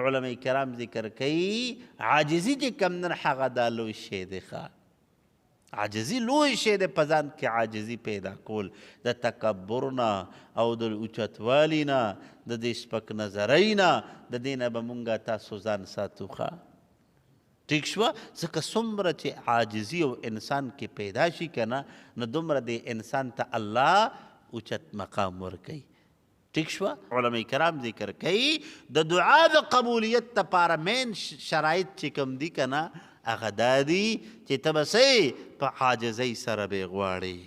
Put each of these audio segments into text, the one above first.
علماء کرام ذکر کوي عاجزي چې کم نن هغه دا لوی شی دی عاجزي لوی شی دی په ځان کې عاجزي پیدا کول د تکبر نه او د اوچتوالي نه د دې سپک نظرۍ نه د دې نه به مونږ تاسو ځان ساتو ٹھیک شوه ځکه څومره چې عاجزي او انسان کې پیدا شي که نه نو دومره د انسان ته الله اوچت مقام ورکوي ٹھیک شوه علماء کرام ذکر کوي د دعا د قبولیت دپاره مین شرایط چې کوم دي که نه هغه دا دي چې ته به څه په عاجزۍ سره به غواړې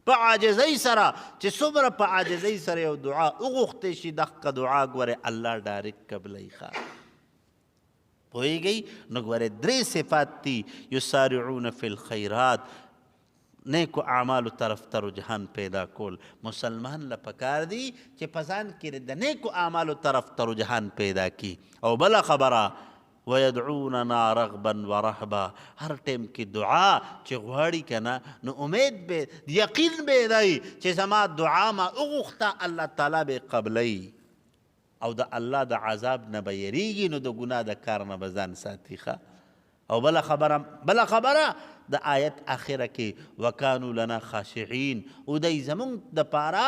په عاجزۍ سره چې څومره په عاجزۍ سره یو دعا وغوښتې شي دغه دعا ګورې الله ډایرکټ قبلوي پوهېږئ نو ګورې درې صفات دي یسارعون فی الخیرات نیکو اعمالو طرف ته رجحان پیدا کول مسلمان له پکار دی چې په ځان کې د نیکو اعمالو طرف ته رجحان پیدا کی او بله خبره ویدعوننا رغبا ورهبا هر ټیم کې دعا چې غواړي که نه نو امید به یقین به دی چې زما دعا ما وغوښته الله تعالی به قبلوي او د الله د عذاب نه به یریږي نو د ګناه د کار نه به ځان ساتي او بله خبره د آیت آخره کې وکانو لنا خاشعین او دی زمونږ دپاره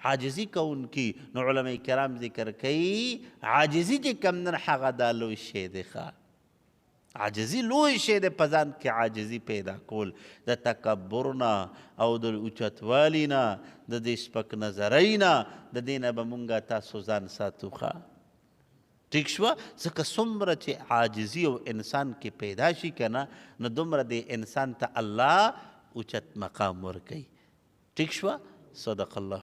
عاجزي کوونکي نو علماء کرام ذکر کوي عاجزي چې کم نن هغه دا لوی شی دی عاجزي لوی شی دی په ځان کې عاجزي پیدا کول د تکبر نه او د اوچتوالي نه د دې سپک نظرۍ نه د دې نه به مونږ تاسو ځان ساتو ٹھیک شوه ځکه څومره چې عاجزي او انسان کې پیدا شي که نه نو دومره د انسان ته الله اوچت مقام ورکوي ٹھیک شوه صدق الله